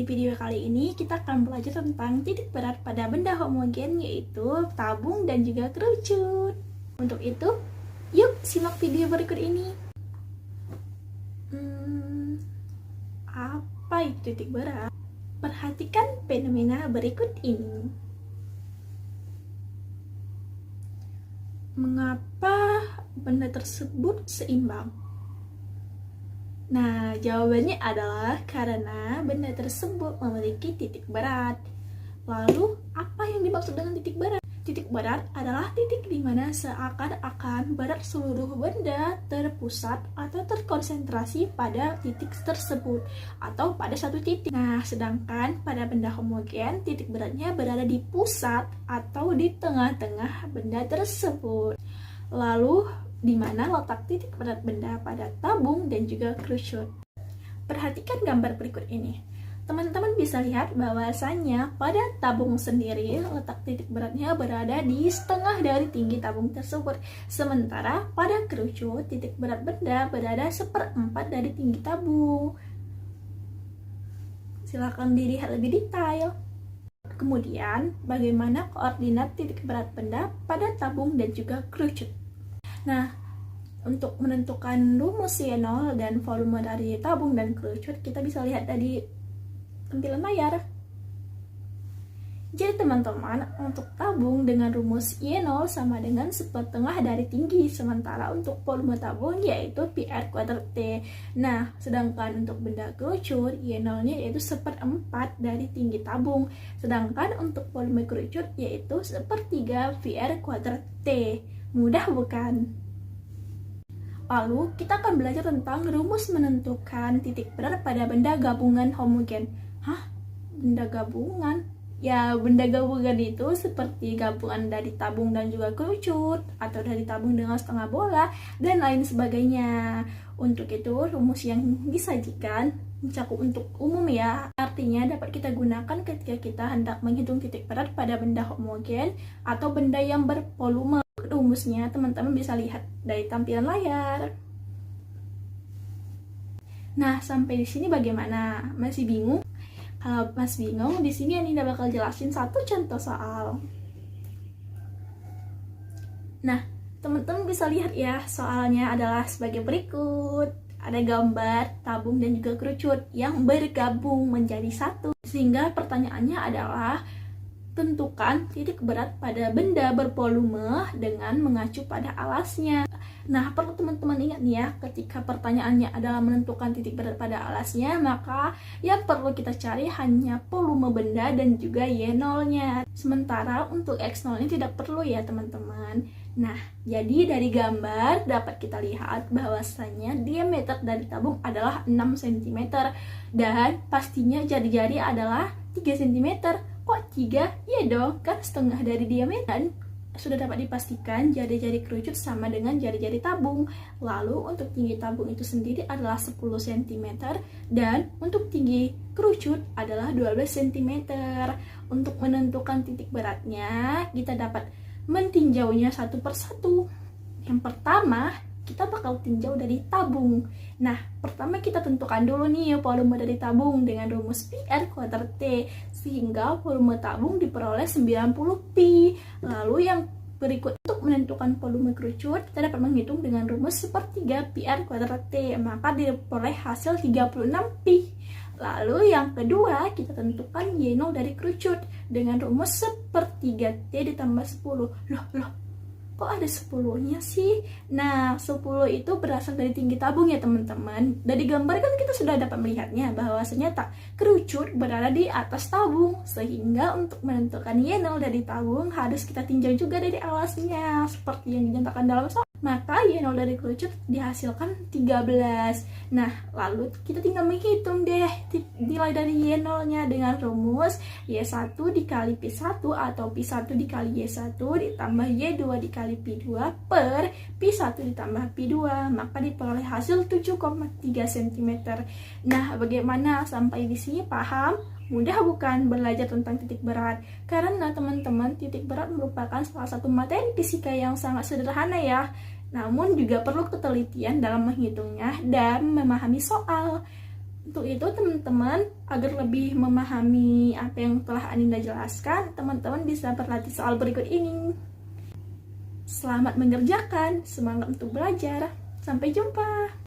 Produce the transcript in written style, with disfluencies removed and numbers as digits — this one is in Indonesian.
Di video kali ini kita akan belajar tentang titik berat pada benda homogen, yaitu tabung dan juga kerucut. Untuk itu, yuk simak video berikut ini. Apa itu titik berat? Perhatikan fenomena berikut ini. Mengapa benda tersebut seimbang? Nah, jawabannya adalah karena benda tersebut memiliki titik berat. Lalu, apa yang dimaksud dengan titik berat? Titik berat adalah titik di mana seakan-akan berat seluruh benda terpusat atau terkonsentrasi pada titik tersebut atau pada satu titik. Nah, sedangkan pada benda homogen, titik beratnya berada di pusat atau di tengah-tengah benda tersebut. Lalu, di mana letak titik berat benda pada tabung dan juga kerucut. Perhatikan gambar berikut ini. Teman-teman bisa lihat bahwasannya pada tabung sendiri letak titik beratnya berada di setengah dari tinggi tabung tersebut. Sementara pada kerucut titik berat benda berada 1/4 dari tinggi tabung. Silakan dilihat lebih detail. Kemudian, bagaimana koordinat titik berat benda pada tabung dan juga kerucut? Nah, untuk menentukan rumus Y0 dan volume dari tabung dan kerucut, kita bisa lihat dari tampilan layar. Jadi teman-teman, untuk tabung dengan rumus Y0 sama dengan 1/4 dari tinggi, sementara untuk volume tabung yaitu PR²T. Nah, sedangkan untuk benda kerucut, Y0-nya yaitu 1/4 dari tinggi tabung, sedangkan untuk volume kerucut yaitu 1/3 PR²T. Mudah bukan? Lalu, kita akan belajar tentang rumus menentukan titik berat pada benda gabungan homogen. Hah? Benda gabungan? Ya, benda gabungan itu seperti gabungan dari tabung dan juga kerucut, atau dari tabung dengan setengah bola, dan lain sebagainya. Untuk itu, rumus yang disajikan mencakup untuk umum ya. Artinya dapat kita gunakan ketika kita hendak menghitung titik berat pada benda homogen atau benda yang bervolume. Rumusnya teman-teman bisa lihat dari tampilan layar. Nah, sampai di sini bagaimana? Masih bingung? Kalau Mas bingung, di sini Anida bakal jelasin satu contoh soal. Nah, teman-teman bisa lihat ya, soalnya adalah sebagai berikut. Ada gambar tabung dan juga kerucut yang bergabung menjadi satu. Sehingga pertanyaannya adalah, tentukan titik berat pada benda bervolume dengan mengacu pada alasnya. Nah, perlu teman-teman ingat nih ya, ketika pertanyaannya adalah menentukan titik berat pada alasnya, maka yang perlu kita cari hanya volume benda dan juga Y0-nya. Sementara untuk X0-nya tidak perlu ya teman-teman. Nah, jadi dari gambar dapat kita lihat bahwasannya diameter dari tabung adalah 6 cm dan pastinya jari-jari adalah 3 cm. Kok 3? Ya dong, kan setengah dari diameter. Dan sudah dapat dipastikan jari-jari kerucut sama dengan jari-jari tabung. Lalu untuk tinggi tabung itu sendiri adalah 10 cm dan untuk tinggi kerucut adalah 12 cm. Untuk menentukan titik beratnya, kita dapat mentinjaunya satu persatu. Yang pertama, kita bakal tinjau dari tabung. Nah, pertama kita tentukan dulu nih volume dari tabung dengan rumus PR²T, sehingga volume tabung diperoleh 90pi. Lalu yang berikut, untuk menentukan volume kerucut, kita dapat menghitung dengan rumus 1/3 PR²T, maka diperoleh hasil 36pi. Lalu yang kedua, kita tentukan Y0 dari kerucut dengan rumus 1/3T ditambah 10. Loh, kok ada 10-nya sih? Nah, 10 itu berasal dari tinggi tabung ya teman-teman. Dari gambar kan kita sudah dapat melihatnya bahwasanya kerucut berada di atas tabung. Sehingga untuk menentukan Y0 dari tabung harus kita tinjau juga dari alasnya, seperti yang dinyatakan dalam soal. Maka Y0 dari kerucut dihasilkan 13. Nah, lalu kita tinggal menghitung deh nilai dari Y0-nya dengan rumus Y1 dikali P1 atau P1 dikali Y1 ditambah Y2 dikali P2 per P1 ditambah P2. Maka diperoleh hasil 7,3 cm. Nah, bagaimana sampai di sini paham? Mudah bukan belajar tentang titik berat? Karena teman-teman, titik berat merupakan salah satu materi fisika yang sangat sederhana ya. Namun juga perlu ketelitian dalam menghitungnya dan memahami soal. Untuk itu teman-teman, agar lebih memahami apa yang telah Aninda jelaskan, teman-teman bisa berlatih soal berikut ini. Selamat mengerjakan, semangat untuk belajar. Sampai jumpa.